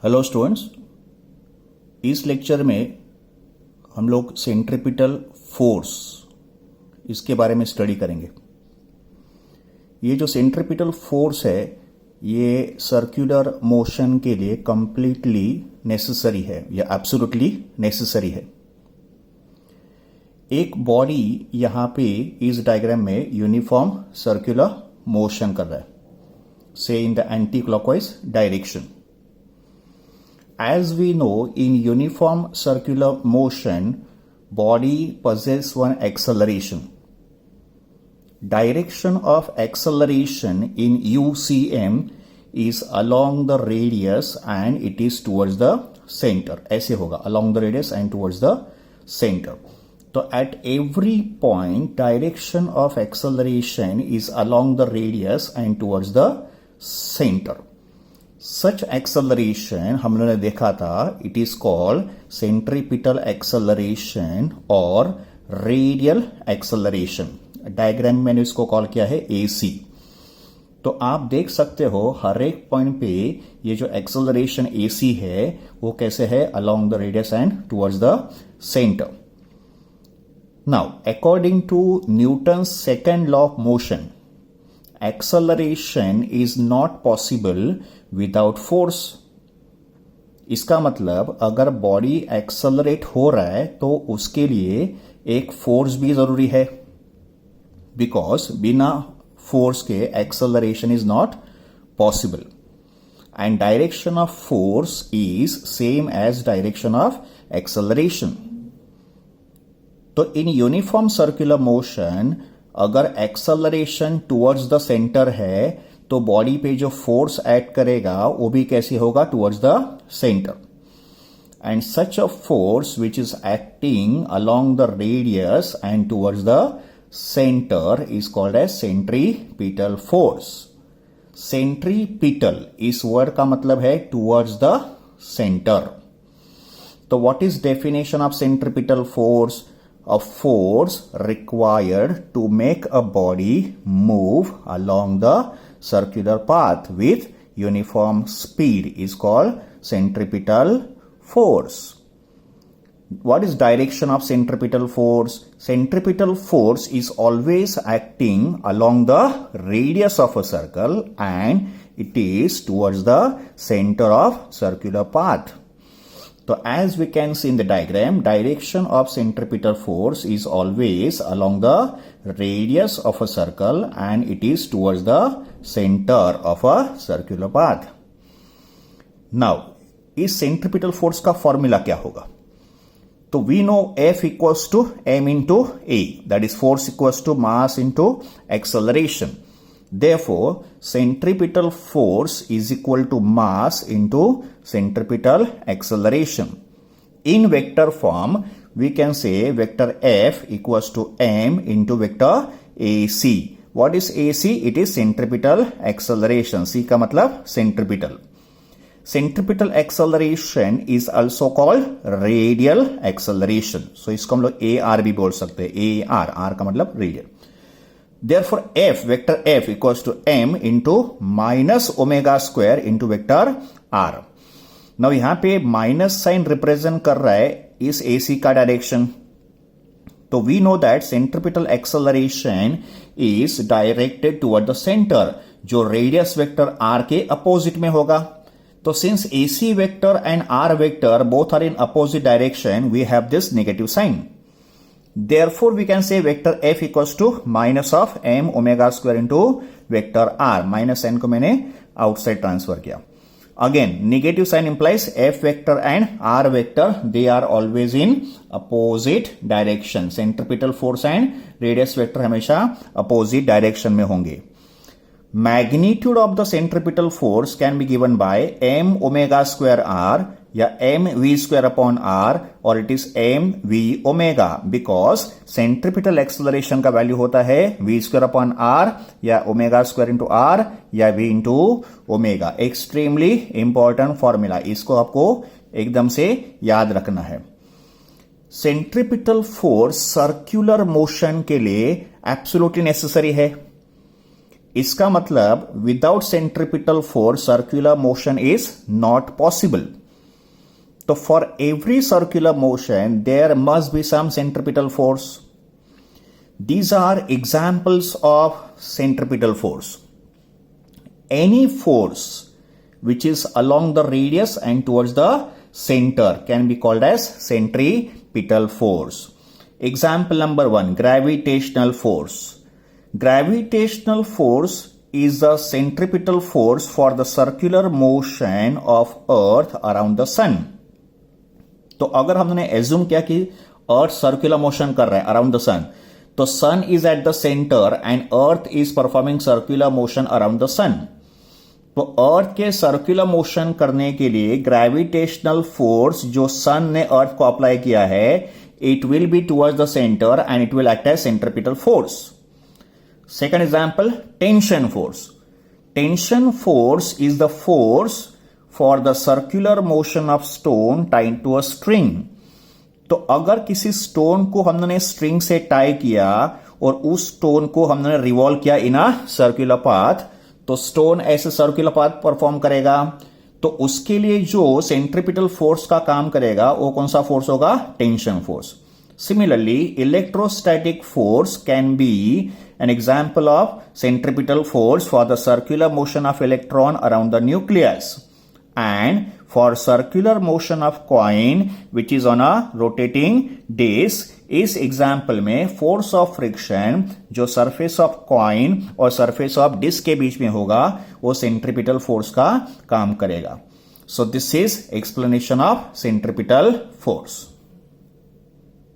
Hello students, इस lecture में हम लोग सेंट्रिपिटल फोर्स इसके बारे में स्टडी करेंगे। ये जो सेंट्रिपिटल फोर्स है ये सर्कुलर मोशन के लिए कंप्लीटली नेसेसरी है या एब्सोल्युटली नेसेसरी है। एक बॉडी यहां पे इस डायग्राम में यूनिफॉर्म सर्कुलर मोशन कर रहा है, से in the anti clockwise direction. As we know, in uniform circular motion, body possesses one acceleration. Direction of acceleration in UCM is along the radius and it is towards the center. ऐसे होगा, along the radius and towards the center. So at every point, direction of acceleration is along the radius and towards the center. Such acceleration हम लोगों ने देखा था, it is called centripetal acceleration और radial acceleration. Diagram में मैंने इसको call किया है AC। तो आप देख सकते हो हर एक पॉइंट पे ये जो एक्सेलरेशन AC है वो कैसे है, along the radius and towards the centre. Now according to Newton's second law of motion, acceleration is not possible without force। इसका मतलब अगर बॉडी एक्सेलरेट हो रहा है तो उसके लिए एक फोर्स भी जरूरी है, बिकॉज बिना फोर्स के acceleration is not possible. And direction of force is same as direction of acceleration. तो इन यूनिफॉर्म सर्कुलर मोशन अगर एक्सेलरेशन टुवर्ड्स द सेंटर है तो बॉडी पे जो फोर्स एक्ट करेगा वो भी कैसे होगा, towards the centre. And such a force which is acting along the radius and towards the centre is called as centripetal force. Centripetal इस वर्ड का मतलब है टुवर्ड्स द सेंटर। तो what is definition of centripetal force? A force required to make a body move along the circular path with uniform speed is called centripetal force. What is direction of centripetal force? Centripetal force is always acting along the radius of a circle and it is towards the center of circular path. So as we can see in the diagram, direction of centripetal force is always along the radius of a circle and it is towards the center of a circular path. Now, इस centripetal force का formula क्या होगा? तो we know F equals to m into A, that is force equals to mass into acceleration. Therefore, centripetal force is equal to mass into centripetal acceleration. In vector form, we can say vector F equals to m into vector AC. What is AC? It is centripetal acceleration. C का मतलब centripetal. Centripetal acceleration is also called radial acceleration. So इसको हम लोग AR भी बोल सकते हैं। AR, R का मतलब radial. Therefore, vector F equals to m into minus omega square into vector R. Now यहां पे माइनस साइन रिप्रेजेंट कर रहा है इस AC का डायरेक्शन। तो we know that centripetal acceleration is directed toward the center, जो रेडियस वेक्टर R के अपोजिट में होगा। तो since AC vector and R vector both are in opposite direction, we have this negative sign. Therefore, we can say vector F equals to minus of m omega square into vector R. Minus n को मैंने outside transfer किया. Again, negative sign implies F vector and R vector, they are always in opposite direction. Centripetal force and radius vector हमेशा opposite direction में होंगे. Magnitude of the centripetal force can be given by m omega square R या m v square upon r और it is m v omega, because centripetal acceleration का value होता है v square upon r या omega square into r या v into omega। Extremely important formula, इसको आपको एकदम से याद रखना है। सेंट्रिपिटल फोर्स सर्कुलर मोशन के लिए एब्सोल्युटली नेसेसरी है। इसका मतलब without centripetal force circular motion is not possible. तो for every circular motion there must be some centripetal force. These are examples of centripetal force. Any force which is along the radius and towards the center can be called as centripetal force. Example number 1, gravitational force. Gravitational force is the centripetal force for the circular motion of Earth around the sun. तो अगर हमने assume किया कि अर्थ circular motion कर रहा है around the sun, तो sun is at the centre and earth is performing circular motion around the sun. तो अर्थ के सर्कुलर मोशन करने के लिए ग्रेविटेशनल फोर्स जो सन ने अर्थ को अप्लाई किया है, it will be towards the centre and it will act as centripetal force. Second example, tension force. Tension force is the force for the circular motion of stone tied to a string. तो अगर किसी stone को हमने string से tie किया और उस stone को हमने रिवॉल्व किया इन अ सर्कुलर पाथ, तो स्टोन ऐसे सर्कुलर पाथ परफॉर्म करेगा. तो उसके लिए जो सेंट्रिपिटल फोर्स का काम करेगा वो कौन सा फोर्स होगा? Tension force. Similarly electrostatic force can be an example of centripetal force for the circular motion of electron around the nucleus. And for circular motion of coin which is on a rotating disc, इस example में force of friction जो surface of coin और surface of disc के बीच में होगा वो centripetal force का काम करेगा. So this is explanation of centripetal force.